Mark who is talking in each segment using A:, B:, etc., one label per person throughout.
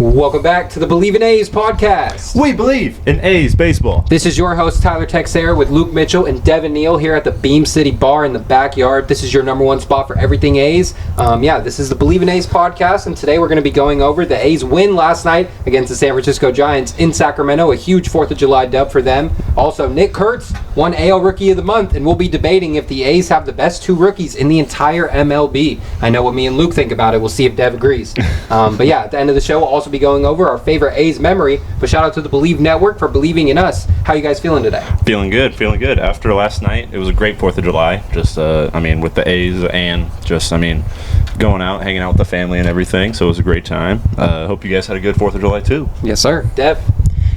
A: Welcome back to the Bleav in A's podcast.
B: We believe in A's baseball.
A: This is your host, Tyler Texeira, with Luke Mitchell and Devin Neel here at the Beam City Bar in the backyard. This is your number one spot for everything A's. This is the Bleav in A's podcast, and today we're going to be going over the A's win last night against the San Francisco Giants in Sacramento, a huge 4th of July dub for them. Also, Nick Kurtz won AL Rookie of the Month, and we'll be debating if the A's have the best two rookies in the entire MLB. I know what me and Luke think about it. We'll see if Dev agrees. At the end of the show, we'll also be going over our favorite A's memory. But shout out to the Bleav Network for believing in us. How you guys feeling today?
B: Feeling good. After last night, it was a great 4th of July. With the A's and going out, hanging out with the family and everything. So it was a great time. Hope you guys had a good 4th of July too.
A: Yes, sir. Dev?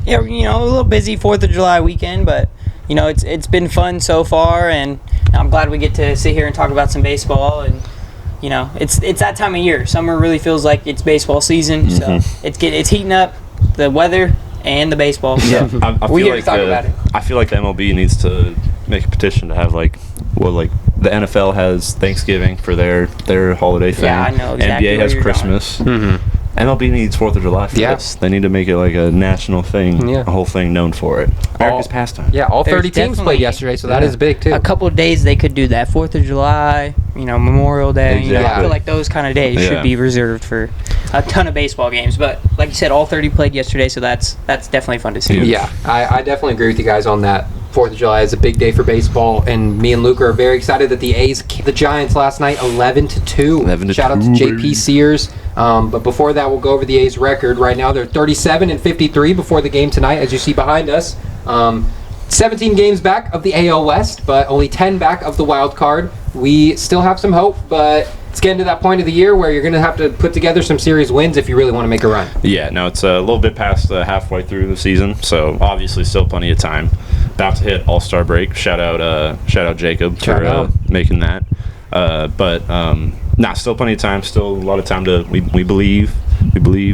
C: Yeah, a little busy 4th of July weekend, but it's been fun so far, and I'm glad we get to sit here and talk about some baseball. And it's that time of year. Summer really feels like it's baseball season, so it's heating up, the weather and the baseball. So
A: we're here to talk about it.
B: I feel like the MLB needs to make a petition to have the NFL has Thanksgiving for their holiday thing.
C: Yeah, I know exactly.
B: NBA has Christmas. MLB needs 4th of July for this. They need to make it like a national thing, a whole thing known for it. America's pastime.
A: Yeah, all 30 teams played yesterday, so that is big too.
C: A couple of days they could do that. 4th of July, Memorial Day.
B: Exactly.
C: I feel like those kind of days should be reserved for a ton of baseball games. But like you said, all 30 played yesterday, so that's definitely fun to see.
A: Yeah, I definitely agree with you guys on that. 4th of July is a big day for baseball, and me and Luke are very excited that the A's kicked the Giants last night 11-2. Shout out to JPsears. But before that, we'll go over the A's record. Right now, they're 37-53 before the game tonight, as you see behind us. 17 games back of the AL West, but only 10 back of the Wildcard. We still have some hope, but it's getting to that point of the year where you're going to have to put together some series wins if you really want to make a run.
B: Yeah, no, it's a little bit past halfway through the season, so obviously still plenty of time. About to hit All-Star break. Shout out Jacob for making that. Still plenty of time. Still a lot of time to we believe. We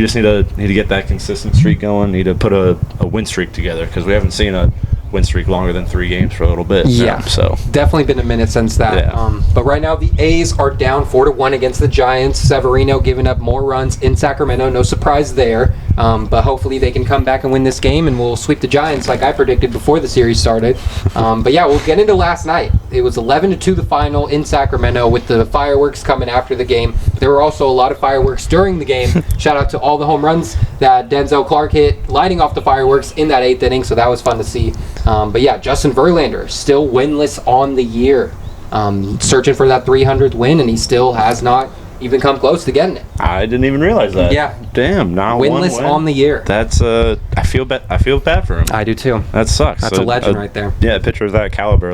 B: just need to get that consistent streak going. Need to put a win streak together because we haven't seen a win streak longer than 3 games for a little bit.
A: Yeah, so definitely been a minute since that.
B: Yeah.
A: But right now the A's are down 4-1 against the Giants. Severino giving up more runs in Sacramento. No surprise there. But hopefully they can come back and win this game, and we'll sweep the Giants like I predicted before the series started. We'll get into last night. It was 11-2 the final in Sacramento with the fireworks coming after the game. There were also a lot of fireworks during the game. Shout out to all the home runs that Denzel Clarke hit, lighting off the fireworks in that 8th inning, so that was fun to see. Justin Verlander still winless on the year, searching for that 300th win, and he still has not even come close to getting it.
B: I didn't even realize that.
A: Yeah.
B: Damn, not
A: winless
B: one win
A: on the year.
B: That's I feel bad for him.
A: I do too.
B: That sucks.
A: That's a legend right there.
B: Yeah, a pitcher of that caliber,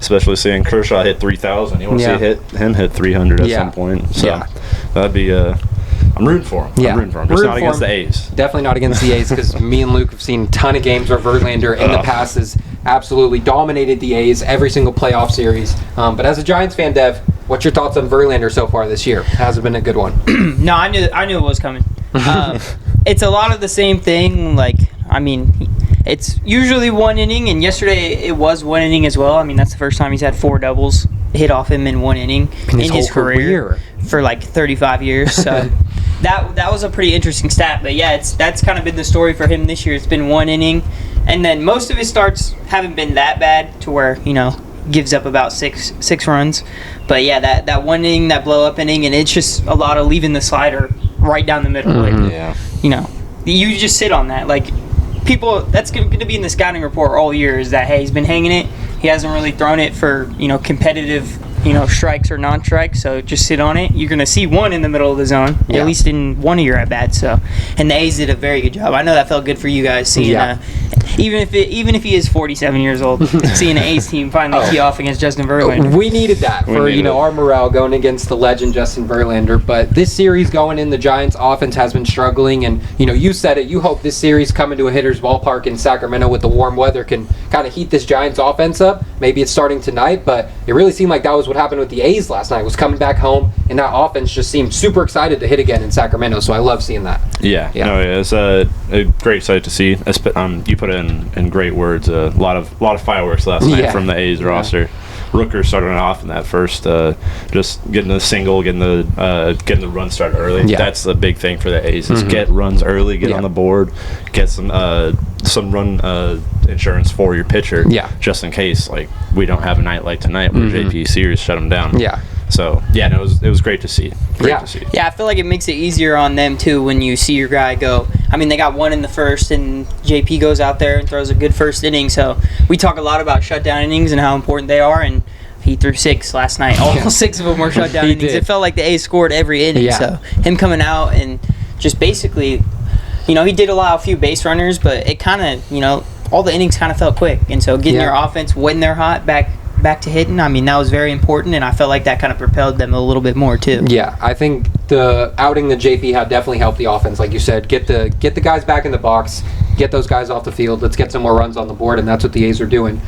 B: especially seeing Kershaw hit 3,000. You want to see him hit 300 at some point. So that'd be I'm rooting for him.
A: Yeah.
B: I'm rooting for him. Just not against the A's.
A: Definitely not against the A's, because me and Luke have seen a ton of games where Verlander in the past has absolutely dominated the A's every single playoff series. But as a Giants fan, Dev, what's your thoughts on Verlander so far this year? Has it been a good one?
C: No, I knew it was coming. It's a lot of the same thing. It's usually 1 inning, and yesterday it was 1 inning as well. That's the first time he's had 4 doubles hit off him in 1 inning in his career for 35 years. So that was a pretty interesting stat. But yeah, that's kind of been the story for him this year. It's been 1 inning, and then most of his starts haven't been that bad to where gives up about six runs. But yeah, that 1 inning, that blow up inning, and it's just a lot of leaving the slider right down the middle. You just sit on that. People, that's going to be in the scouting report all year, is that, hey, he's been hanging it. He hasn't really thrown it for, competitive, strikes or non-strikes, so just sit on it. You're going to see one in the middle of the zone, at least in one of your at-bats. So, and the A's did a very good job. I know that felt good for you guys seeing, even if he is 47 years old, seeing an A's team finally tee off against Justin Verlander.
A: We needed that for our morale going against the legend Justin Verlander. But this series going in, the Giants' offense has been struggling, and you said it. You hope this series coming to a hitter's ballpark in Sacramento with the warm weather can kind of heat this Giants' offense up. Maybe it's starting tonight, but it really seemed like that was what happened with the A's last night. Was coming back home, and that offense just seemed super excited to hit again in Sacramento. So I love seeing that.
B: Yeah. No, it's a great sight to see. You put it in great words. A lot of fireworks last night from the A's roster. Rooker starting off in that first, just getting the single, getting the run started early.
A: Yeah.
B: That's the big thing for the A's is get runs early, get on the board, get some run insurance for your pitcher, just in case like we don't have a night like tonight where JPsears shut them down.
A: Yeah.
B: So yeah, no, it was great to see. Great to see.
C: Yeah, I feel like it makes it easier on them too when you see your guy go. I mean, they got one in the first, and JP goes out there and throws a good first inning. So we talk a lot about shutdown innings and how important they are, and he threw 6 last night. All 6 of them were shutdown innings.
A: Did.
C: It felt like the A's scored every inning. So him coming out and just basically, he did allow a few base runners, but it kind of, all the innings kind of felt quick. And so getting your offense when they're hot back to hitting, I mean, that was very important, and I felt like that kind of propelled them a little bit more too.
A: Yeah, I think the outing the JP had definitely helped the offense, like you said. Get the guys back in the box, get those guys off the field. Let's get some more runs on the board, and that's what the A's are doing.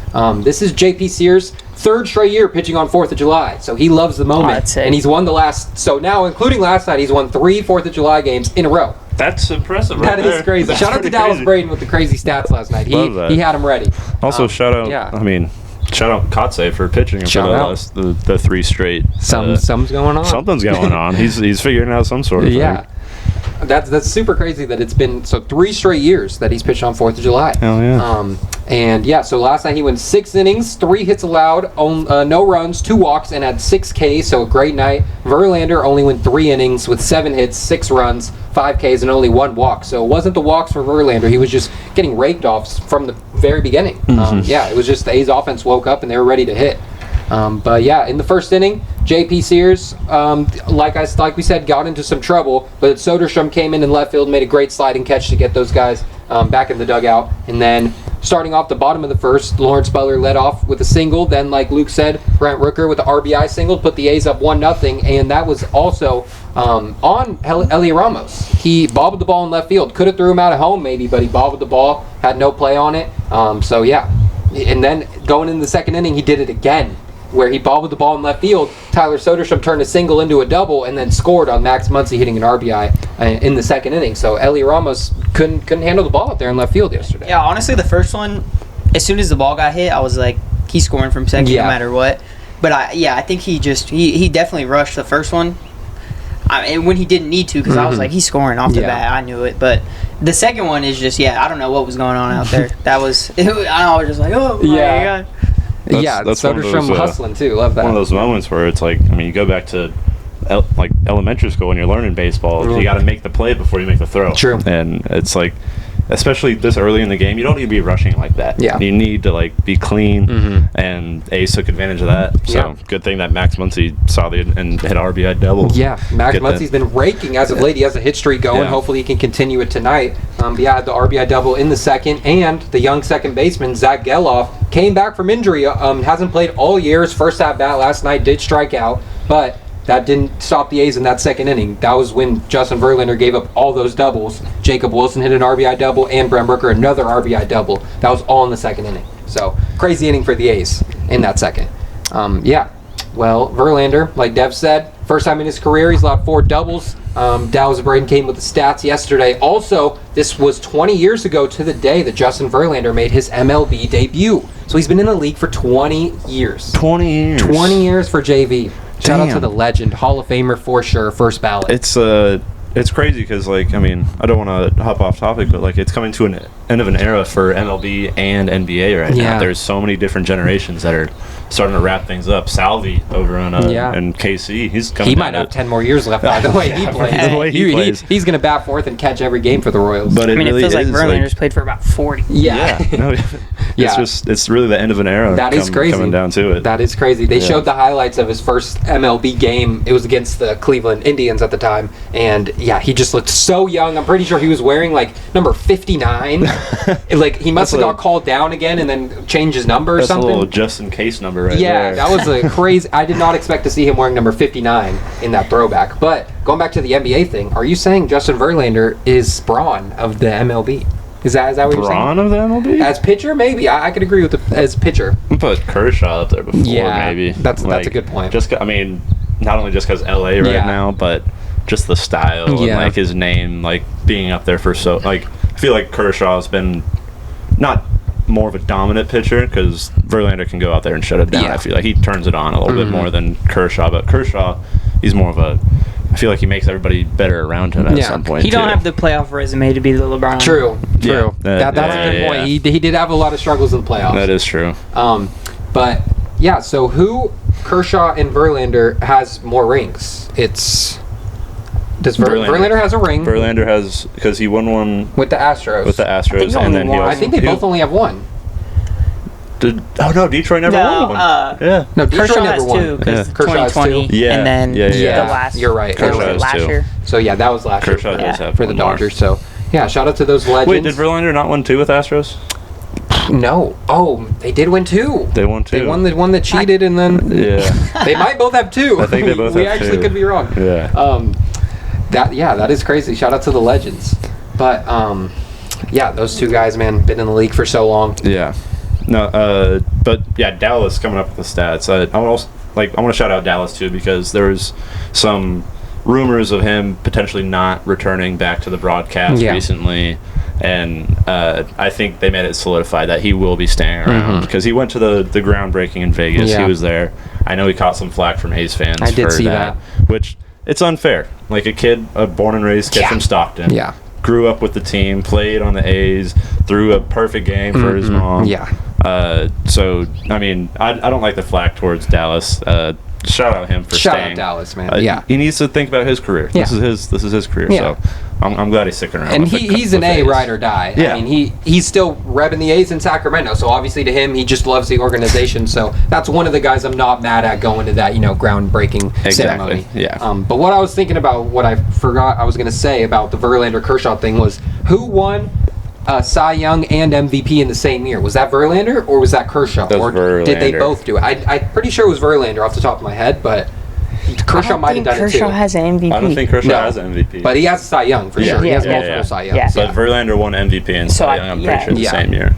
A: This is JPsears' 3rd straight year pitching on 4th of July, so he loves the moment, and he's won the last. So now, including last night, he's won 3 4th of July games in a row.
B: That's impressive.
A: That is crazy.
B: That's
A: shout out to Dallas Braden with the crazy stats last night. He had him ready.
B: Also, shout out. Yeah. I mean, shout out Kurtz for pitching for the 3 straight.
A: Something's going on.
B: Something's going on. He's figuring out some sort of thing.
A: That's super crazy that it's been 3 straight years that he's pitched on 4th of July.
B: Hell yeah.
A: So last night he went 6 innings, 3 hits allowed, no runs, 2 walks, and had 6 Ks, so a great night. Verlander only went 3 innings with 7 hits, 6 runs, 5 Ks, and only 1 walk. So it wasn't the walks for Verlander. He was just getting raked off from the very beginning. It was just the A's offense woke up and they were ready to hit. In the first inning, JPsears, like we said, got into some trouble, but Soderstrom came in left field, made a great sliding catch to get those guys back in the dugout. And then starting off the bottom of the first, Lawrence Butler led off with a single. Then, like Luke said, Brent Rooker with the RBI single put the A's up 1-0, and that was also on Elliot Ramos. He bobbled the ball in left field. Could have threw him out at home maybe, but he bobbled the ball, had no play on it. And then going into the second inning, he did it again, where he bobbled the ball in left field. Tyler Soderstrom turned a single into a double and then scored on Max Muncy hitting an RBI in the second inning. So Elliot Ramos couldn't handle the ball out there in left field yesterday.
C: Yeah, honestly, the first one, as soon as the ball got hit, I was like, he's scoring from second no matter what. But I think he definitely rushed the first one. When he didn't need to, because I was like, he's scoring off the bat. I knew it. But the second one is just, I don't know what was going on out there. I was just like, oh my God.
A: That's Soderstrom hustling too. Love that.
B: One of those moments where it's like, I mean, you go back to elementary school when you're learning baseball. You got to make the play before you make the throw.
A: True.
B: And it's like, especially this early in the game, you don't need to be rushing like that.
A: Yeah.
B: You need to be clean, and A's took advantage of that. So good thing that Max Muncy saw and hit RBI double.
A: Yeah, Max Muncy's been raking as of late. He has a hit streak going. Hopefully he can continue it tonight. The RBI double in the second, and the young second baseman Zach Geloff came back from injury. Hasn't played all year. His first at bat last night did strike out, but that didn't stop the A's in that second inning. That was when Justin Verlander gave up all those doubles. Jacob Wilson hit an RBI double, and Brent Rooker another RBI double. That was all in the second inning. So, crazy inning for the A's in that second. Well, Verlander, like Dev said, first time in his career, he's allowed 4 doubles. Dallas Braden came with the stats yesterday. Also, this was 20 years ago to the day that Justin Verlander made his MLB debut. So he's been in the league for 20 years.
B: 20 years.
A: 20 years for JV. Shout out to the legend, Hall of Famer for sure, first ballot.
B: It's crazy because, I don't want to hop off topic, but, it's coming to an end of an era for MLB and NBA right now. There's so many different generations that are starting to wrap things up. Salvi over on in KC, he's coming.
A: He might have 10 more years left by the way he plays.
B: The way he plays.
A: He's going to bat fourth and catch every game for the Royals.
B: But it
C: feels like Verlander's played for about 40.
B: It's really the end of an era.
A: That is crazy.
B: Coming down to it.
A: That is crazy. They showed the highlights of his first MLB game. It was against the Cleveland Indians at the time, and he just looked so young. I'm pretty sure he was wearing number 59. He must have got called down again and then changed his number or something.
B: That's a little just in case number right there.
A: That was a crazy. I did not expect to see him wearing number 59 in that throwback. But going back to the NBA thing, are you saying Justin Verlander is Braun of the MLB? Is that what you're saying?
B: Braun of the MLB?
A: As pitcher, maybe. I could agree with as pitcher.
B: I put Kershaw up there before, maybe.
A: That's a good point.
B: Not only just because LA right now, but just the style and his name being up there for so. I feel like Kershaw's been not more of a dominant pitcher because Verlander can go out there and shut it down.
A: Yeah.
B: I feel like he turns it on a little bit more than Kershaw, but Kershaw, he's more of a. I feel like he makes everybody better around him at some point.
C: He don't have the playoff resume to be the LeBron.
A: True.
B: Yeah.
A: That's a good point. He did have a lot of struggles in the playoffs.
B: That is true.
A: But yeah, so who, Kershaw and Verlander, has more rings? Verlander has a ring.
B: Verlander has, because he won one
A: with the Astros.
B: And then he also,
A: I think they both only have one.
B: No, Detroit never won one.
A: No, Detroit
C: Kershaw
A: never
C: has
A: won.
C: two because
A: Kershaw has
C: 2020,
A: two.
C: and then the last.
A: You're right.
B: Kershaw has
C: last
B: two.
C: year.
A: So yeah, that was last
B: Kershaw
A: year
B: does have
A: for the
B: one more.
A: Dodgers. So yeah, shout out to those legends.
B: Wait, did Verlander not win 2 with Astros?
A: No. Oh, they did win 2.
B: They won 2.
A: They won the one that cheated, and then they might both have 2.
B: I think they both
A: we
B: have
A: actually
B: 2.
A: could be wrong.
B: Yeah.
A: That is crazy. Shout out to the legends. But yeah, those 2 guys, man, been in the league for so long.
B: Yeah. No, but yeah, Dallas coming up with the stats. I want to shout out Dallas too because there was some rumors of him potentially not returning back to the broadcast recently, and I think they made it solidified that he will be staying around because he went to the groundbreaking in Vegas.
A: Yeah.
B: He was there. I know he caught some flack from A's fans.
A: I did
B: for
A: see
B: that, which it's unfair. Like a kid, a born and raised kid from Stockton.
A: Yeah.
B: Grew up with the team, played on the A's, threw a perfect game for his mom.
A: Yeah.
B: So, I mean, I don't like the flack towards Dallas. Shout out him for
A: Shout
B: staying.
A: out Dallas, man. Yeah.
B: He needs to think about his career.
A: Yeah.
B: This is his career.
A: Yeah.
B: So I'm glad he's sticking around.
A: And
B: with
A: he's
B: the
A: an A
B: A's.
A: ride or die.
B: Yeah.
A: I mean, he's still repping the A's in Sacramento, so obviously to him, he just loves the organization. So that's one of the guys I'm not mad at going to that, groundbreaking ceremony.
B: Yeah.
A: But what I was thinking about, what I forgot I was going to say about the Verlander Kershaw thing was, who won Cy Young and MVP in the same year? Was that Verlander or was that Kershaw?
B: That was
A: or did they
B: Verlander.
A: both do it? I'm pretty sure it was Verlander off the top of my head, but Kershaw might have done it too.
C: Kershaw has an MVP.
B: I don't think Kershaw has an MVP.
A: But he has a Cy Young for sure. He has multiple Cy Youngs.
C: Yeah.
B: But Verlander won MVP and
C: So
B: Cy Young, I'm pretty sure the
A: Yeah.
B: same year.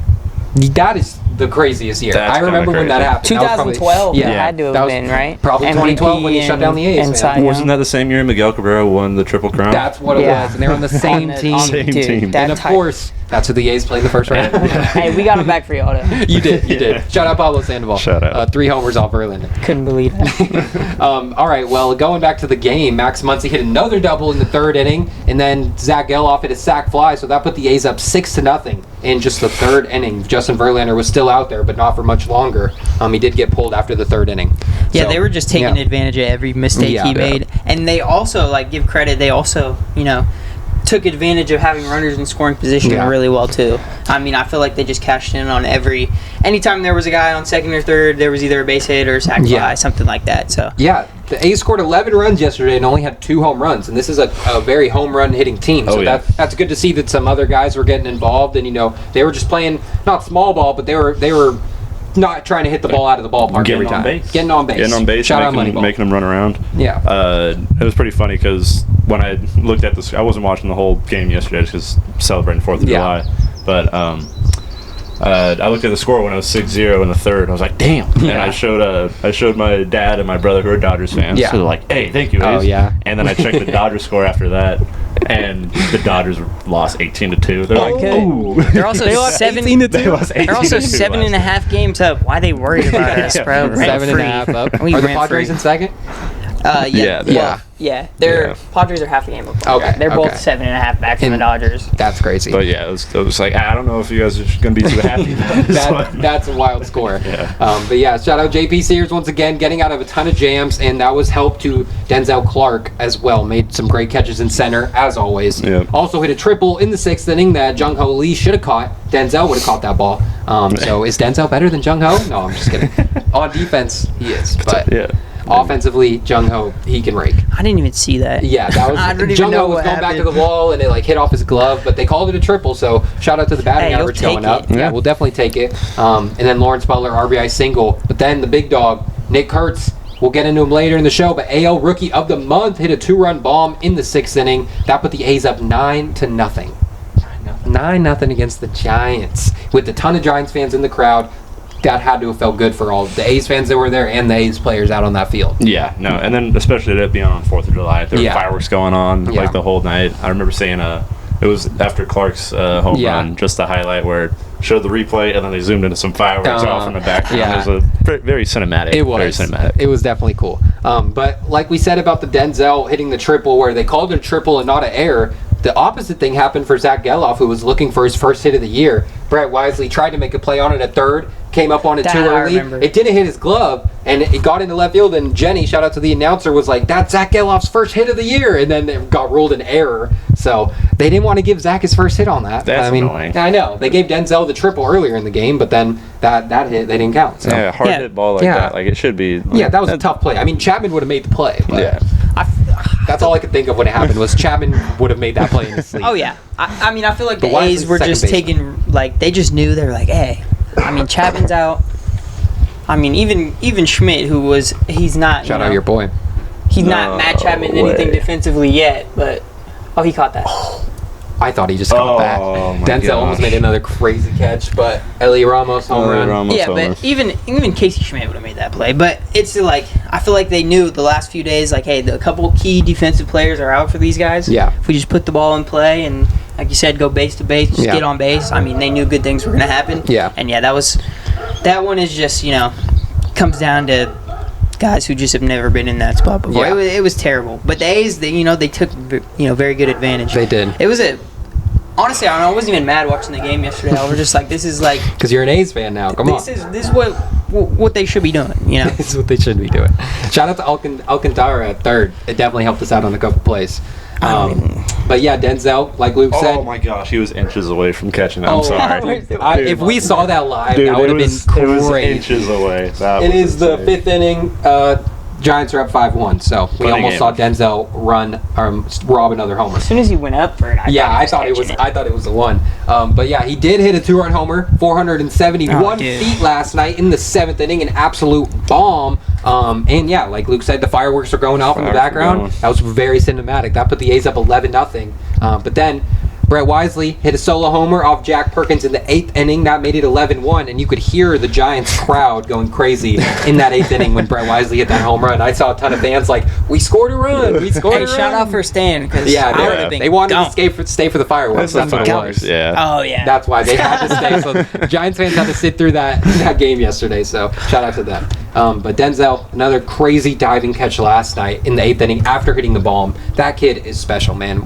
A: That is the craziest year.
B: That's
A: I remember
B: kinda
A: when that
B: crazy.
A: happened. That was probably-
C: 2012
A: yeah,
C: had to
A: that
C: have
A: was
C: been, right?
A: Probably 2012 when he shut down the A's,
C: and
A: man.
C: Cy Young.
B: Wasn't that the same year Miguel Cabrera won the Triple Crown?
A: That's what it
C: Yeah.
A: was, and they're on the same team.
B: Same team.
C: that
A: And of
C: type-
A: course, that's who the A's played in the first round.
C: Hey, we got him back for y'all.
A: You did. Shout out Pablo Sandoval.
B: Shout out.
A: 3 homers off Verlander.
C: Couldn't believe it.
A: All right, well, going back to the game, Max Muncy hit another double in the 3rd inning, and then Zach Geloff hit a sac fly, so that put the A's up 6-0 in just the 3rd inning. Justin Verlander was still out there, but not for much longer. He did get pulled after the 3rd inning.
C: Yeah,
A: So,
C: they were just taking
A: yeah.
C: advantage of every mistake he made. And they also, give credit, they also, took advantage of having runners in scoring position really well, too. I mean, I feel like they just cashed in on anytime there was a guy on 2nd or 3rd, there was either a base hit or a sac fly, something like that. So
A: Yeah, the A's scored 11 runs yesterday and only had 2 home runs, and this is a very home run hitting team. So that's good to see that some other guys were getting involved, and they were just playing not small ball, but they were not trying to hit the ball out of the ballpark every time.
B: Getting on base.
A: Shout out Moneyball.
B: Making them run around.
A: Yeah.
B: It was pretty funny because when I looked at this, I wasn't watching the whole game yesterday just because celebrating 4th of July. But I looked at the score when it was 6-0 in the 3rd. I was like, damn. And I showed my dad and my brother who are Dodgers fans.
A: Yeah.
B: So they're like, hey, thank you, A's.
A: Oh, yeah.
B: And then I checked the Dodgers score after that. And the Dodgers lost 18-2. They're like, oh.
C: They're also
A: They lost
C: 7
A: 18-2.
C: They're also 7.5 games up. Why they worried about us, bro?
B: Yeah,
A: 7.5 up.
C: We
A: Are the
C: ran
A: Padres
C: free.
A: in 2nd?
C: Yeah. They're Padres are half a game up.
A: Okay,
C: They're both
A: okay.
C: 7.5 back from the Dodgers.
A: That's crazy.
B: But yeah, it was like, I don't know if you guys are going to be too happy about this one.
A: That's a wild score.
B: Yeah.
A: But yeah, shout out JPsears once again, getting out of a ton of jams, and that was help to Denzel Clarke as well. Made some great catches in center, as always.
B: Yeah.
A: Also hit a triple in the 6th inning that Jung Ho Lee should have caught. Denzel would have caught that ball. So is Denzel better than Jung Ho? No, I'm just kidding. On defense, he is. But
B: Yeah.
A: offensively, Jung Ho, he can rake.
C: I didn't even see that.
A: Yeah, that was
C: I don't even
A: Jung
C: know
A: Ho was
C: what
A: going back to
C: happened.
A: the wall and it hit off his glove, but they called it a triple. So shout out to the batting
C: Hey, you'll
A: average
C: take
A: going up.
C: it.
A: Yeah, we'll definitely take it. And then Lawrence Butler RBI single, but then the big dog Nick Kurtz. We'll get into him later in the show, but AL Rookie of the Month hit a 2-run bomb in the 6th inning. That put the A's up 9-0. 9-0 against the Giants, with a ton of Giants fans in the crowd. That had to have felt good for all the A's fans that were there and the A's players out on that field.
B: Yeah, no, and then especially it being on 4th of July, there were fireworks going on like the whole night. I remember seeing it was after Clarke's home run, just the highlight where showed the replay, and then they zoomed into some fireworks off in the background.
A: Yeah.
B: It was very cinematic.
A: It was.
B: Very cinematic.
A: It was definitely cool. But like we said about the Denzel hitting the triple, where they called it a triple and not an error, the opposite thing happened for Zach Geloff, who was looking for his first hit of the year. Brett Wisely tried to make a play on it at third, came up on it too early. It didn't hit his glove, and it got into left field, and Jenny, shout out to the announcer, was like, that's Zach Geloff's first hit of the year, and then it got ruled an error. So they didn't want to give Zach his first hit on that.
B: That's annoying.
A: I know. They gave Denzel the triple earlier in the game, but then that hit, they didn't count. So.
B: Yeah, hard hit ball like that. Like, it should be. Like,
A: that was a tough play. I mean, Chapman would have made the play. But
B: yeah.
A: That's all I could think of when it happened was Chapman would have made that play in his sleep.
C: Oh, yeah. I mean, I feel like
A: But
C: the
A: why is
C: A's
A: he
C: were
A: second
C: just
A: baseman?
C: taking, like, they just knew. They were like, hey, I mean, Chapman's out. I mean, even Schmidt, he's not.
A: Shout out your boy.
C: He's not Matt Chapman anything defensively yet, but he caught that.
A: I thought he just caught that. Denzel almost made another crazy catch, but Ellie Ramos home run.
C: But even Casey Schmidt would have made that play. But it's like, I feel like they knew the last few days, like, hey, a couple key defensive players are out for these guys.
A: Yeah.
C: If we just put the ball in play and, like you said, go base to base, just get on base. I mean, they knew good things were going to happen.
A: Yeah.
C: And that one is just, comes down to guys who just have never been in that spot before.
A: Yeah.
C: It was terrible. But the A's, they took very good advantage.
A: They did.
C: It was honestly, I wasn't even mad watching the game yesterday. I was just like, this is like,
A: because you're an A's fan now. Come on.
C: This is what they should be doing.
A: This is what they should be doing. Shout out to Alcantara at third. It definitely helped us out on a couple plays. But yeah, Denzel, like Luke said.
B: Oh my gosh, he was inches away from catching it. I'm sorry.
A: If we saw that live, that would have been great.
B: It was inches away.
A: It is the fifth inning. Giants are up 5-1, so we almost saw Denzel rob another homer.
C: As soon as he went up for it, I thought
A: it was the one. But yeah, he did hit a 2-run homer, 471 feet last night in the seventh inning, an absolute bomb. And yeah, like Luke said, the fireworks are going off in the background. That was very cinematic. That put the A's up 11-0. But then Brett Wisely hit a solo homer off Jack Perkins in the 8th inning. That made it 11-1, and you could hear the Giants crowd going crazy in that 8th inning when Brett Wisely hit that home run. I saw a ton of fans like, we scored a run, we scored a run.
C: Hey, shout out for Stan, because
A: they wanted to stay for the fireworks. That's what it was.
B: Yeah.
C: Oh, yeah.
A: That's why they had to stay. So Giants fans had to sit through that game yesterday, so shout out to them. But Denzel, another crazy diving catch last night in the 8th inning after hitting the bomb. That kid is special, man.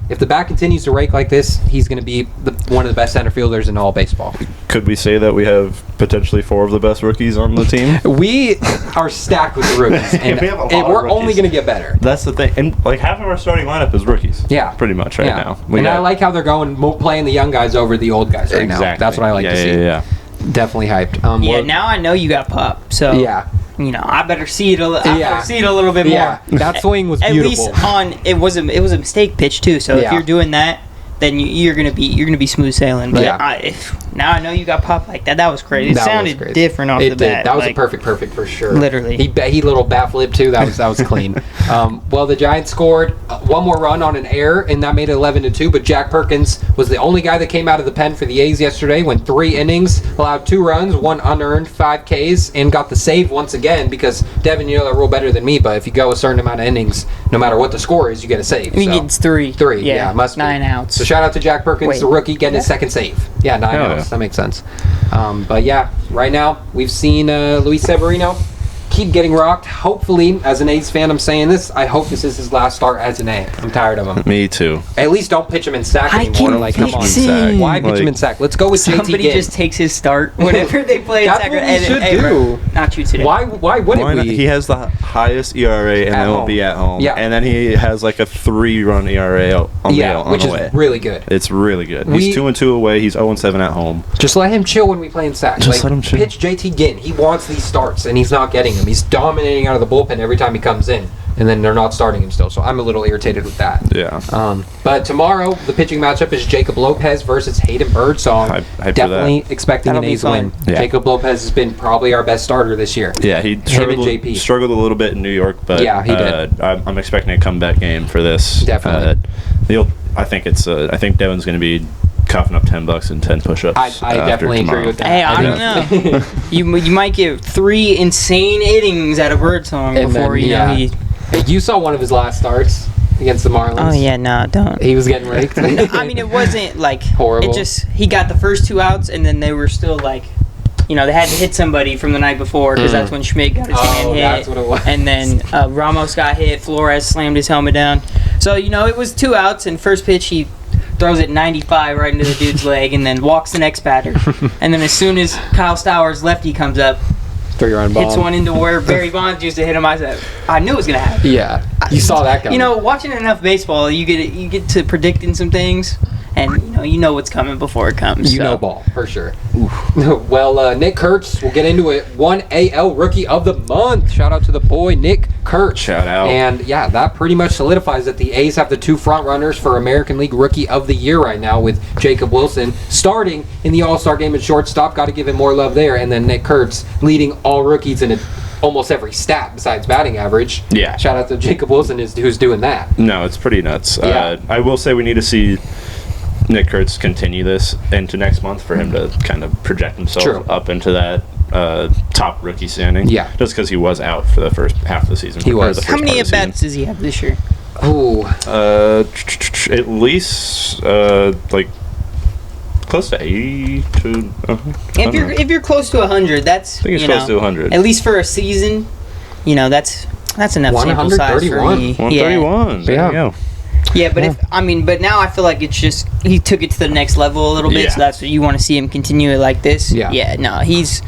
A: If the bat continues to rake like this, he's going to be one of the best center fielders in all baseball.
B: Could we say that we have potentially 4 of the best rookies on the team?
A: We are stacked with rookies, and we're only going to get better.
B: That's the thing. And like half of our starting lineup is rookies. Yeah. Pretty much now.
A: I like how they're playing the young guys over the old guys right now. That's what I like to see.
B: Yeah.
A: Definitely hyped.
C: Now I know you got Pup, so I better see it a little bit more.
A: That swing was beautiful.
C: At least it was a mistake pitch too. So if you're doing that, then you're gonna be smooth sailing. But now I know you got Pup like that. That was crazy. It sounded different off the bat.
A: That was a perfect for sure.
C: Literally.
A: He little bat flip too. That was clean. Well, the Giants scored one more run on an error, and that made it 11-2. But Jack Perkins was the only guy that came out of the pen for the A's yesterday. Went 3 innings, allowed 2 runs, 1 unearned, 5 Ks, and got the save once again. Because Devin, you know that rule better than me. But if you go a certain amount of innings, no matter what the score is, you get a save.
C: I mean, it's 3.
A: 3. Yeah, must be
C: 9 outs.
A: So shout out to Jack Perkins, the rookie, getting his second save. Yeah, 9 outs. That makes sense. But yeah, right now we've seen Luis Severino keep getting rocked. Hopefully, as an A's fan, I'm saying this. I hope this is his last start as an A. I'm tired of him.
B: Me too.
A: At least don't pitch him in sack anymore. Like, come on,
B: sack.
A: Why pitch him in sack? Let's go with JT
C: Somebody
A: Ginn.
C: just takes his start whenever they play in
A: That's
C: sack.
A: what we should do.
C: Not you today.
A: Why wouldn't we?
B: He has the highest ERA in MLB at home.
A: Yeah.
B: And then he has like a 3-run ERA on the
A: which
B: away.
A: is really good.
B: It's really good. He's 2-2 away. He's 0-7 at home.
A: Just let him chill when we play in sack.
B: Just let him chill.
A: Pitch JT Ginn. He wants these starts, and he's not getting them. He's dominating out of the bullpen every time he comes in, and then they're not starting him still. So I'm a little irritated with that.
B: Yeah.
A: But tomorrow, the pitching matchup is Jacob Lopez versus Hayden Birdsong. Definitely expecting an A's win. Yeah. Jacob Lopez has been probably our best starter this year.
B: Yeah, he struggled a little bit in New York, but
A: yeah, he did.
B: I'm expecting a comeback game for this.
A: Definitely.
B: I think Devin's going to be coughing up $10 and 10 push-ups.
A: I definitely agree with that.
C: Hey, I don't know. you might get 3 insane innings out of Birdsong before you know he.
A: Hey, you saw one of his last starts. against the Marlins?
C: Oh yeah, no, don't.
A: He was getting raked.
C: I mean, it wasn't like
A: Horrible.
C: It just he got the first 2 outs, and then they were still like, they had to hit somebody from the night before because that's when Schmidt got his hand hit.
A: That's what it was.
C: And then Ramos got hit. Flores slammed his helmet down. So it was 2 outs, and first pitch he throws it 95 right into the dude's leg, and then walks the next batter. And then as soon as Kyle Stowers' lefty comes up,
A: 3-run bomb.
C: hits one into where Barry Bonds used to hit him. I said, I knew it was gonna happen.
A: Yeah, you saw that coming.
C: Watching enough baseball, you get to predicting some things, and you know what's coming before it comes.
A: You know ball, for sure. Well, Nick Kurtz, we'll get into it. 1 AL Rookie of the Month. Shout out to the boy, Nick Kurtz.
B: Shout out.
A: And, yeah, that pretty much solidifies that the A's have the 2 front runners for American League Rookie of the Year right now, with Jacob Wilson starting in the All-Star game at shortstop. Got to give him more love there. And then Nick Kurtz leading all rookies in almost every stat besides batting average.
B: Yeah.
A: Shout out to Jacob Wilson who's doing that.
B: No, it's pretty nuts.
A: Yeah.
B: I will say we need to see Nick Kurtz continue this into next month for him to kind of project himself up into that top rookie standing.
A: Yeah.
B: Just because he was out for the first half of the season.
A: He was.
C: How many at-bats does he have this year?
A: Oh.
B: At least close to 80 to.
C: If you're close to 100, that's
B: I think it's close to 100.
C: At least for a season, that's enough sample size for
A: 131.
C: me.
B: 131. There you go.
C: Yeah, but now I feel like it's just he took it to the next level a little bit,
B: Yeah.
C: so that's what you want to see him continue it like this.
A: Yeah.
C: Yeah, no, he's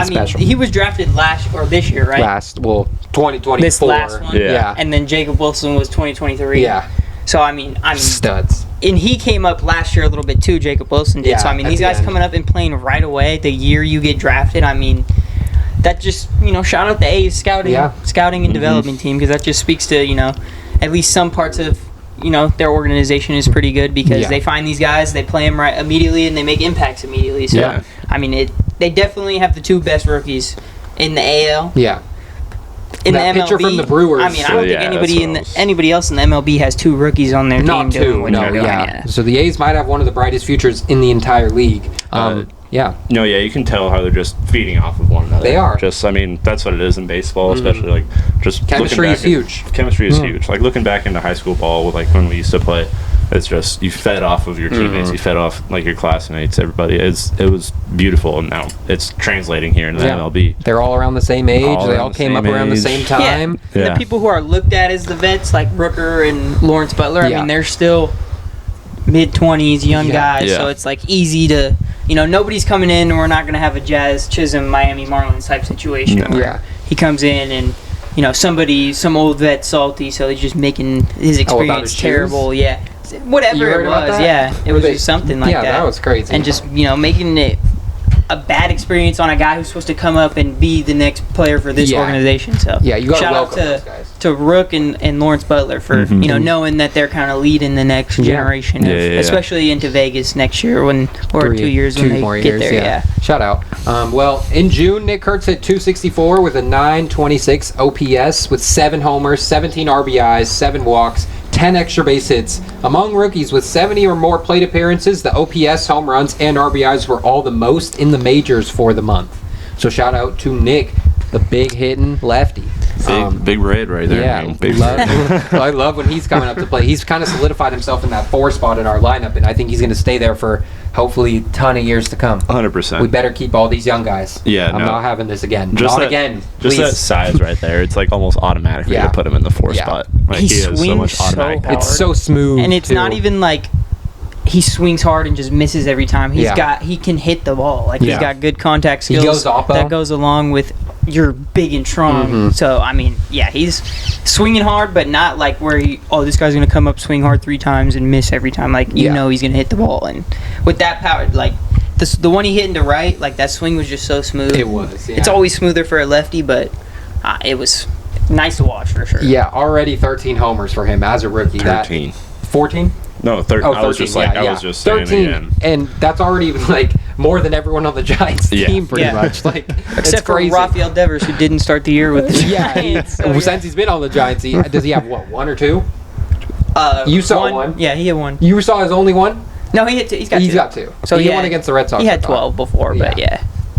A: special.
C: he was drafted this year, right?
A: 2024.
C: This last one.
B: Yeah.
C: And then Jacob Wilson was 2023.
A: Yeah.
C: So I mean,
A: Studs.
C: and he came up last year a little bit too. Jacob Wilson did.
A: Yeah,
C: So I mean,
A: at
C: these
A: the
C: guys
A: end.
C: coming up and playing right away the year you get drafted. I mean, that just shout out the A's scouting and development team, because that just speaks to at least some parts of their organization is pretty good, because they find these guys, they play them right immediately, and they make impacts immediately. So I mean, they definitely have the 2 best rookies in the AL.
A: Yeah.
C: In
A: That
C: the MLB,
A: pitcher from the Brewers.
C: I mean, I don't think anybody else in the MLB has 2 rookies on their team
A: Not
C: doing
A: 2,
C: what
A: no,
C: they're doing.
A: yeah. So the A's might have one of the brightest futures in the entire league. Yeah.
B: No, yeah, you can tell how they're just feeding off of one another.
A: They are.
B: Just, I mean, that's what it is in baseball, especially like just
A: Chemistry is huge.
B: Chemistry is huge. Like looking back into high school ball, with like when we used to play, it's just you fed off of your teammates, you fed off like your classmates, everybody. It was beautiful, and now it's translating here into the MLB.
A: They're all around the same age.
B: All
A: They
B: around
A: all
B: the
A: came up
B: same
A: around the
B: age.
A: same time.
C: And the people who are looked at as the vets, like Rooker and Lawrence Butler, I mean, they're still mid-20s, young guys, so it's like easy to, nobody's coming in, and we're not going to have a Jazz Chisholm Miami Marlins type situation where he comes in and, some old vet salty, so he's just making his experience terrible. Yeah. Whatever it was, it was just something like that.
A: Yeah, that was crazy.
C: And just, making it a bad experience on a guy who's supposed to come up and be the next player for this organization. So
A: you got
C: shout out to Rook and Lawrence Butler for knowing that they're kind of leading the next generation, especially into Vegas next year or 2 years when they get there. Yeah.
A: Shout out. Well, in June, Nick Kurtz hit .264 with a .926 OPS with 7 homers, 17 RBIs, 7 walks, 10 extra base hits. Among rookies with 70 or more plate appearances, the OPS, home runs, and RBIs were all the most in the majors for the month. So shout out to Nick, the big hitting lefty.
B: Big red right there.
A: Yeah,
B: man. Big
A: I love when he's coming up to play. He's kind of solidified himself in that 4 spot in our lineup, and I think he's going to stay there for hopefully a ton of years to come.
B: 100%.
A: We better keep all these young guys.
B: Yeah,
A: I'm not having this again.
B: Again. Just that size right there. It's like almost automatic to put him in the 4 spot. Like,
C: he swings so much automatic power.
A: It's so smooth,
C: and it's not even like he swings hard and just misses every time. He can hit the ball. Like he's got good contact skills.
A: He goes oppo.
C: That goes along with you're big and strong. So I mean, he's swinging hard, but not like where this guy's gonna come up, swing hard 3 times and miss every time. Like he's gonna hit the ball, and with that power, like the one he hit into right, like that swing was just so smooth.
A: It was. Yeah.
C: It's always smoother for a lefty, but it was nice to watch for sure.
A: Yeah, already 13 homers for him as a rookie.
B: 13.
A: 14?
B: No, 13.
A: Oh, 13.
B: I was just I was just
A: 13,
B: saying,
A: and that's already even like more than everyone on the Giants team, pretty much. Like,
C: except for
A: crazy.
C: Rafael Devers, who didn't start the year with the Giants.
A: Since he's been on the Giants, does he have 1 or 2? You saw one.
C: Yeah, he had 1.
A: You saw his only one?
C: No, he hit 2. He's got 2.
A: He's got 2.
C: So
A: he hit 1 against the Red Sox.
C: He had 12 before, but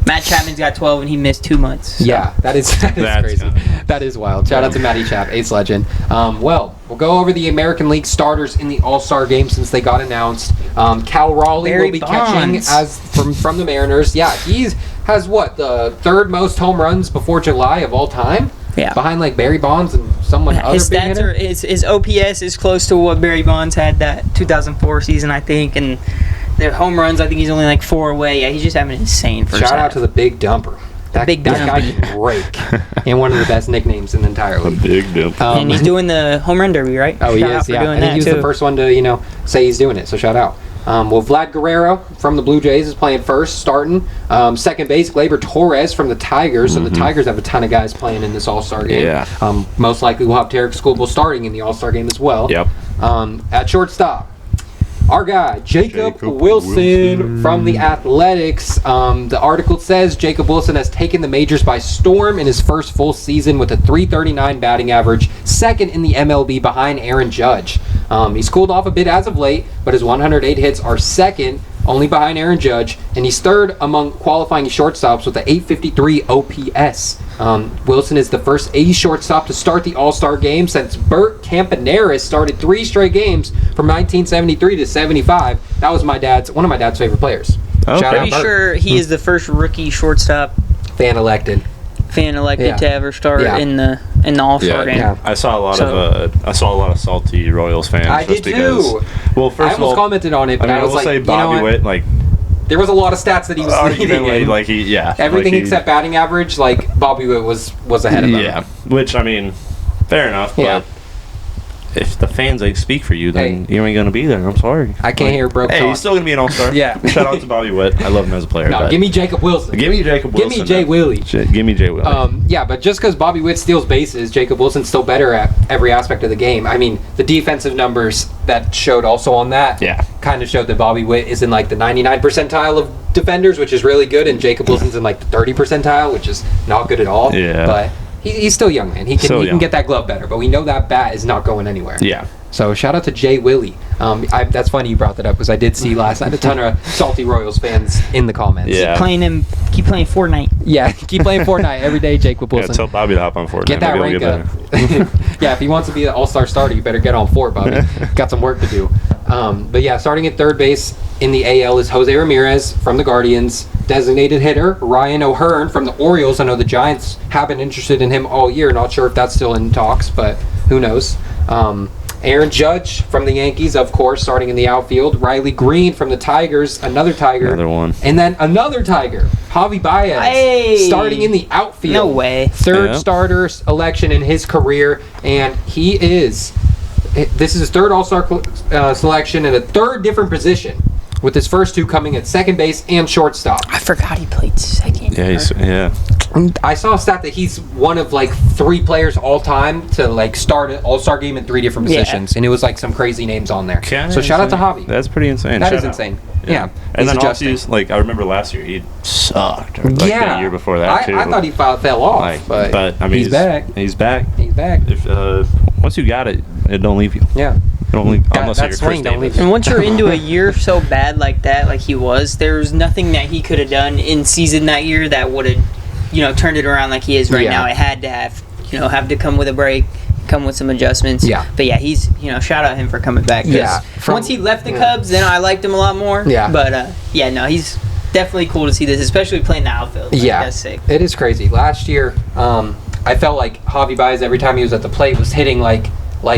C: Matt Chapman's got 12 and he missed 2 months. So.
A: Yeah, that's crazy.
B: Kinda...
A: That is wild. Shout out to Matty Chap, Ace legend. We'll go over the American League starters in the All-Star game since they got announced. Cal Raleigh
C: Barry
A: will be
C: Bonds.
A: catching from the Mariners. Yeah, he has the third most home runs before July of all time.
C: Yeah.
A: Behind like Barry Bonds and someone other
C: His
A: big
C: stats
A: hitter.
C: his OPS is close to what Barry Bonds had that 2004 season, I think, and the home runs, I think he's only like 4 away. Yeah, he's just having an insane first
A: Shout out
C: half.
A: to the Big Dumper. That
C: Big
A: guy
C: Dumper.
A: can rake. And one of the best nicknames in the entire
B: A
A: league.
B: big dump.
C: And he's doing the home run derby, right?
A: Oh, he
C: Shout out
A: is,
C: for
A: yeah.
C: doing
A: I think
C: that,
A: he was
C: too.
A: the first one to, say he's doing it, so shout out. Vlad Guerrero from the Blue Jays is playing first, starting. Second base, Gleyber Torres from the Tigers. So the Tigers have a ton of guys playing in this All-Star game.
B: Yeah.
A: Most likely we'll have Tarek Skubal starting in the All-Star game as well.
B: Yep.
A: At shortstop, our guy, Jacob Wilson from the Athletics. The article says Jacob Wilson has taken the majors by storm in his first full season with a .339 batting average, second in the MLB behind Aaron Judge. He's cooled off a bit as of late, but his 108 hits are second, only behind Aaron Judge, and he's third among qualifying shortstops with an 853 OPS. Wilson is the first A's shortstop to start the All-Star game since Bert Campaneris started 3 straight games from 1973 to 75. That was one of my dad's favorite players.
B: Okay.
A: Shout out
C: Pretty
A: Bert.
C: sure he is the first rookie shortstop
A: Fan elected.
C: fan-elected
A: Yeah.
C: to ever start
A: Yeah.
C: in the All-Star game.
A: Yeah.
B: I saw a lot of salty Royals fans.
A: I
B: just
A: did
B: because,
A: too.
B: Well,
A: I
B: first of
A: almost
B: all,
A: commented on it,
B: I
A: but
B: mean,
A: I
B: I
A: was
B: will
A: like,
B: say
A: you know
B: Bobby
A: what?
B: Witt, like
A: There was a lot of stats that he was leading
B: arguably,
A: in.
B: like
A: Everything
B: like
A: except batting average, like Bobby Witt was ahead of him.
B: Yeah, which I mean, fair enough.
A: Yeah.
B: But if the fans ain't speak for you, then you ain't gonna be there. I'm sorry.
A: I can't hear broke
B: Hey,
A: talk.
B: he's still gonna be an all-star.
A: Yeah.
B: Shout out to Bobby Witt. I love him as a player.
A: No,
B: but
A: give me Jacob Wilson.
B: give me Jacob
A: Give
B: Wilson.
A: me Jay
B: man.
A: Willie.
B: Give me Jay Willie.
A: Yeah, but just because Bobby Witt steals bases, Jacob Wilson's still better at every aspect of the game. I mean, the defensive numbers that showed also on that kind of showed that Bobby Witt is in like the 99 percentile of defenders, which is really good, and Jacob Wilson's in like the 30 percentile, which is not good at all.
B: Yeah.
A: But he's still young, man. He can get that glove better, but we know that bat is not going anywhere.
B: Yeah.
A: So shout out to Jay Willie. That's funny you brought that up because I did see last night a ton of salty Royals fans in the comments.
B: Yeah.
C: Keep playing Fortnite.
A: Yeah, keep playing Fortnite every day, Jacob Wilson.
B: Yeah, tell Bobby to hop on Fortnite.
A: Get that
B: Maybe
A: rank
B: he'll
A: up. Yeah, if he wants to be an all-star starter, you better get on Fort, Bobby. Got some work to do. But yeah, starting at third base in the AL is Jose Ramirez from the Guardians. Designated hitter, Ryan O'Hearn from the Orioles. I know the Giants have been interested in him all year. Not sure if that's still in talks, but who knows. Aaron Judge from the Yankees, of course, starting in the outfield. Riley Green from the Tigers, another Tiger.
B: Another one.
A: And then another Tiger, Javi Baez, starting in the outfield.
C: No way.
A: Third starter election in his career, and this is his third All-Star selection in a third different position, with his first 2 coming at second base and shortstop.
C: I forgot he played second.
B: Yeah,
A: I saw a stat that he's one of like 3 players all time to like start an All-Star game in 3 different positions, and it was like some crazy names on there. So shout out to Javi.
B: That's pretty insane.
A: That
B: Shout
A: is
B: out.
A: insane. Yeah.
B: And
A: He's
B: then
A: adjusting.
B: also, like I remember last year he sucked. Or, like the year before that too.
A: I thought he fell off, but
B: I mean,
A: he's back.
B: He's back.
A: He's back.
B: If once you got it, it don't leave you.
A: Yeah.
B: It don't leave, unless
A: that
B: you're
A: swing
B: Chris
A: don't
B: Davis.
A: leave you.
C: And once you're into a year so bad like that, like he was, there's nothing that he could have done in season that year that would have, turned it around like he is right now. It had to have to come with a break, come with some adjustments.
A: Yeah.
C: But yeah, he's, shout out him for coming back. 'Cause
A: Yeah.
C: once he left the Cubs, then I liked him a lot more.
A: Yeah.
C: But he's definitely cool to see this, especially playing the outfield. Like,
A: Yeah.
C: That's sick.
A: It is crazy. Last year, I felt like Javi Baez every time he was at the plate was hitting like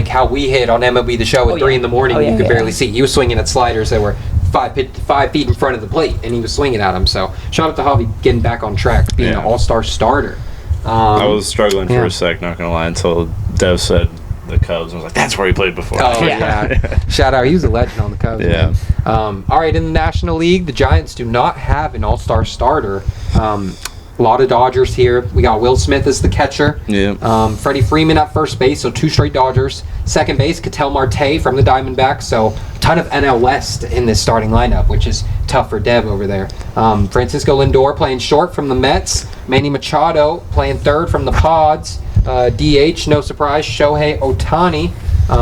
A: how we hit on MLB The Show at 3 in the morning. You could barely see. He was swinging at sliders that were 5 feet in front of the plate, and he was swinging at them. So shout out to Javi getting back on track, being an all-star starter.
B: I was struggling for a sec, not gonna lie, until Dev said the Cubs. I was like, that's where he played before.
A: Oh, yeah. Shout out. He was a legend on the Cubs.
B: Yeah.
A: Man. All right, in the National League, the Giants do not have an all-star starter. A lot of Dodgers here. We got Will Smith as the catcher.
B: Yeah.
A: Freddie Freeman at first base, so 2 straight Dodgers. Second base, Ketel Marte from the Diamondbacks. So a ton of NL West in this starting lineup, which is tough for Dev over there. Francisco Lindor playing short from the Mets. Manny Machado playing third from the Pods. DH, no surprise, Shohei Ohtani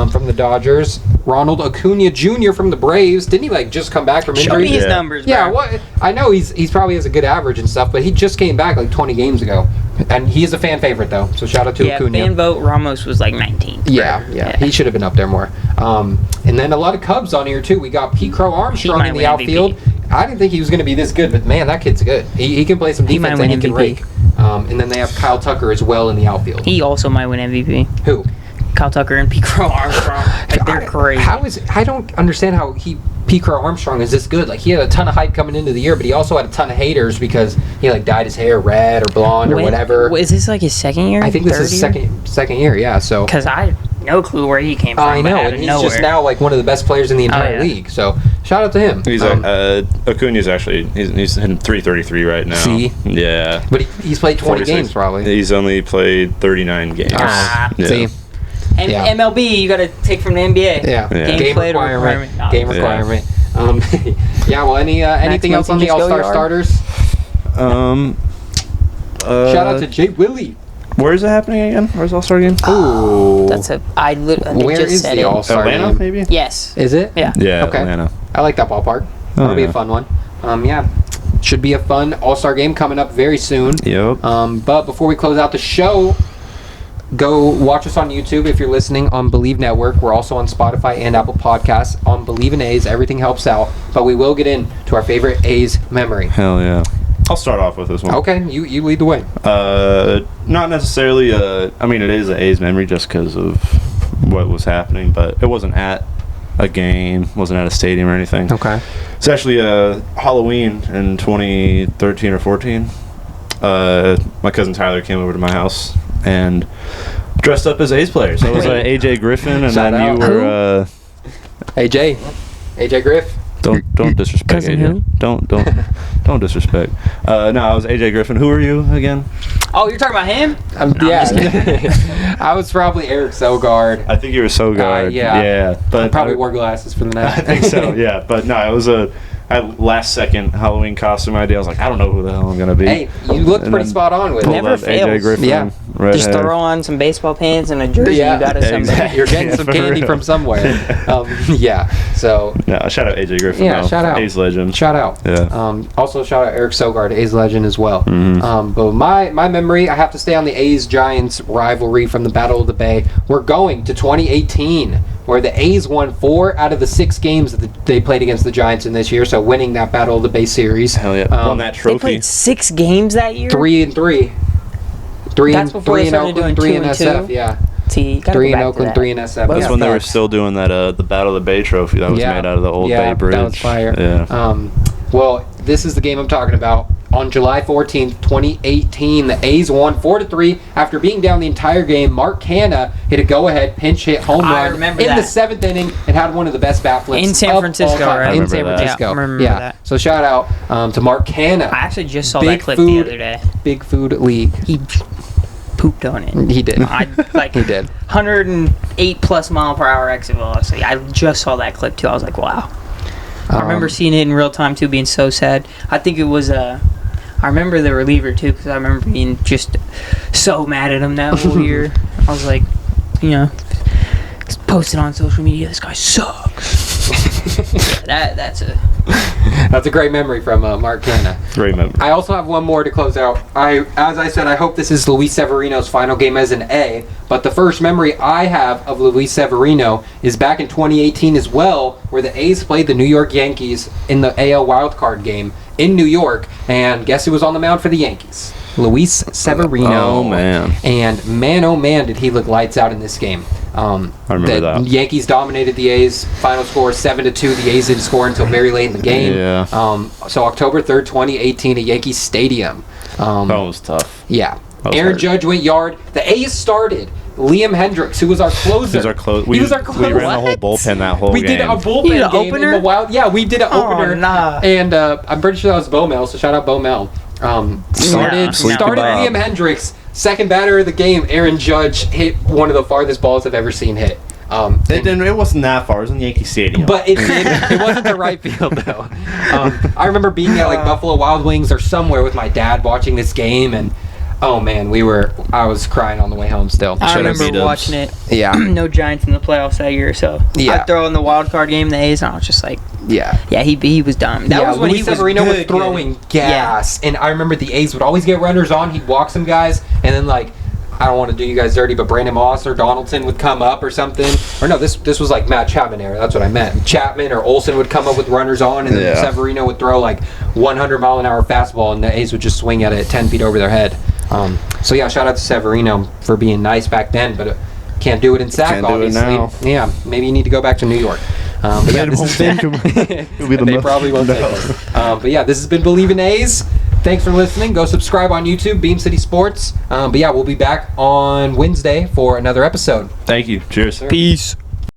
A: from the Dodgers. Ronald Acuna Jr. from the Braves. Didn't he like just come back from
C: Show
A: injury?
C: me his numbers, bro.
A: Yeah, what? I know he's probably has a good average and stuff, but he just came back like 20 games ago, and he is a fan favorite though. So shout out to Acuna.
C: Fan vote Ramos was like 19.
A: Yeah, he should have been up there more. And then a lot of Cubs on here too. We got Pete Crow Armstrong in the outfield. I didn't think he was going to be this good, but man, that kid's good. He can play some defense and he can rake. And then they have Kyle Tucker as well in the outfield.
C: He also might win MVP.
A: Who?
C: Kyle Tucker and Pete Crow Armstrong. Like, they're crazy.
A: I don't understand how Pete Crow Armstrong is this good. Like, he had a ton of hype coming into the year, but he also had a ton of haters because he like dyed his hair red or blonde or whatever.
C: Is this like his second year?
A: I think this is second year. Yeah. So.
C: Because I have no clue where he came from.
A: I know, and he's just now like one of the best players in the entire league. So shout out to him.
B: He's Acuna's actually he's hitting 333 right now.
A: See,
B: yeah,
A: but he's played 20 games probably.
B: He's only played 39 games.
A: See.
C: MLB, you got to take from the NBA.
A: Yeah.
C: Game requirement.
A: Game requirement. Yeah. Well, anything else on the All-Star starters? Shout out to Jay Willie.
B: Where is it happening again? Where's the All-Star game?
A: Ooh.
C: Where
A: is the All-Star game?
B: Atlanta, maybe?
C: Yes.
A: Is it?
C: Yeah.
B: Yeah,
A: okay.
B: Atlanta.
A: I like that ballpark. That'll be a fun one. Yeah. Should be a fun All-Star game coming up very soon.
B: Yep.
A: But before we close out the show, go watch us on YouTube if you're listening on Bleav Network. We're also on Spotify and Apple Podcasts on Bleav in A's. Everything helps out. But we will get into our favorite A's memory.
B: Hell yeah. I'll start off with this one.
A: Okay, you lead the way.
B: Not necessarily. I mean, it is an A's memory just because of what was happening, but it wasn't at a game, wasn't at a stadium or anything.
A: Okay.
B: It's actually Halloween in 2013 or 14. My cousin Tyler came over to my house and dressed up as A's players. So it was AJ Griffin, and
A: Shout
B: then
A: out.
B: you were
A: AJ Griff.
B: Don't disrespect
C: Cousin
B: AJ.
C: who?
B: Don't disrespect. No, I was AJ Griffin. Who are you again?
C: Oh, you're talking about him?
A: Yeah. I was probably Eric Sogard.
B: I think you were Sogard.
A: Yeah.
B: But
A: I probably wore glasses for the night.
B: I think so. Yeah, but no, it was a last second Halloween costume idea. I was like, I don't know who the hell I'm gonna be.
A: Hey, you looked pretty spot on with it.
C: Never
B: AJ
C: fails.
B: Griffin,
A: Yeah.
C: Just throw on some baseball pants and a jersey.
A: Yeah,
C: You got it someday.
B: exactly.
A: You're getting some
B: For
A: candy
B: real.
A: from somewhere. Yeah. So
B: No, shout out AJ Griffin.
A: Yeah,
B: though.
A: shout out.
B: A's legend.
A: shout out.
B: Yeah.
A: Also shout out Eric Sogard, A's legend as well. But my memory, I have to stay on the A's Giants rivalry from the Battle of the Bay. We're going to 2018, where the A's won 4 out of the 6 games that they played against the Giants in this year. So winning that Battle of the Bay series.
B: Hell yeah. Won that
C: They
B: trophy.
C: played 6 games that year?
A: 3-3.
C: That's before they
A: in
C: started
A: Oakland,
C: doing
A: 3 in
C: 2 and
A: SF.
C: 2?
A: Yeah.
C: See, you gotta
A: 3
C: go
A: in
C: back to
A: Oakland,
C: that.
A: 3 in SF.
C: Well,
B: That's when they were
A: facts.
B: still doing that the Battle of the Bay trophy that was made out of the old Bay Bridge.
A: That was fire.
B: Yeah.
A: Well, this is the game I'm talking about. On July 14th, 2018, the A's won 4-3 after being down the entire game. Mark Canha hit a go-ahead pinch hit home
C: I
A: run
C: remember
A: in the
C: that.
A: 7th inning and had one of the best bat flips
C: In San
A: of
C: Francisco,
A: all time.
C: right? I
A: In
B: remember
A: San
B: that.
A: Francisco.
C: Yeah, I remember that.
A: So shout out to Mark Canha.
C: I actually just saw
A: Big
C: that clip
A: food.
C: the other day.
A: Big Food League.
C: He pooped on it.
A: He did.
C: He
A: did.
C: 108 plus mile per hour exit velocity. I just saw that clip too. I was like, wow. I remember seeing it in real time too, being so sad. I think it was I remember the reliever too, because I remember being just so mad at him that whole year. I was like, posted on social media, this guy sucks. That's
A: a great memory from Mark Canha.
B: Great memory.
A: I also have one more to close out. As I said, I hope this is Luis Severino's final game as an A, but the first memory I have of Luis Severino is back in 2018 as well, where the A's played the New York Yankees in the AL Wildcard game in New York, and guess who was on the mound for the Yankees? Luis Severino.
B: Oh, man.
A: And man, oh man, did he look lights out in this game.
B: I remember that.
A: Yankees dominated the A's. Final score 7-2. The A's didn't score until very late in the game.
B: Yeah.
A: So October 3rd, 2018 at Yankee Stadium.
B: That was tough.
A: Yeah.
B: was
A: Aaron
B: hard.
A: Judge went yard. The A's started. Liam Hendricks, who was our closer.
B: He was our closer.
A: He was our closer.
B: We ran the whole bullpen that whole
A: We
B: game.
A: did a bullpen
C: You did an
A: game
C: opener?
A: in the Wild. Yeah, we did an opener.
C: nah.
A: And I'm pretty sure that was Bo Mel, so shout out Bo Mel. Started
B: Sleepy Bob.
A: Liam Hendricks, second batter of the game. Aaron Judge hit one of the farthest balls I've ever seen hit.
B: It wasn't that far. It was in Yankee Stadium.
A: But it wasn't the right field though. I remember being at like Buffalo Wild Wings or somewhere with my dad watching this game, and Oh man, I was crying on the way home still.
C: I
B: Shout out
C: remember
B: B-dubs.
C: watching it.
A: Yeah.
C: No Giants in the playoffs that year, so
A: Yeah.
C: I throw in the wild card game, the A's, and I was just like,
A: Yeah.
C: yeah, he was dumb. That was when
A: Luis
C: he was
A: Severino was
C: good,
A: throwing
C: good.
A: gas, and I remember the A's would always get runners on. He'd walk some guys, and then like, I don't want to do you guys dirty, but Brandon Moss or Donaldson would come up or something. Or no, this was like Matt Chapman era. That's what I meant. Chapman or Olsen would come up with runners on, and then
B: Yeah.
A: Severino would throw like 100-mile-an-hour fastball, and the A's would just swing at it 10 feet over their head. So yeah, shout out to Severino for being nice back then, but can't do it in SAC,
B: Can't do it
A: obviously.
B: now.
A: Yeah, maybe you need to go back to New York. But yeah, this has been. They probably won't take us. But yeah, this has been Bleav in A's. Thanks for listening. Go subscribe on YouTube, Beam City Sports. But yeah, we'll be back on Wednesday for another episode.
B: Thank you. Cheers.
C: Peace.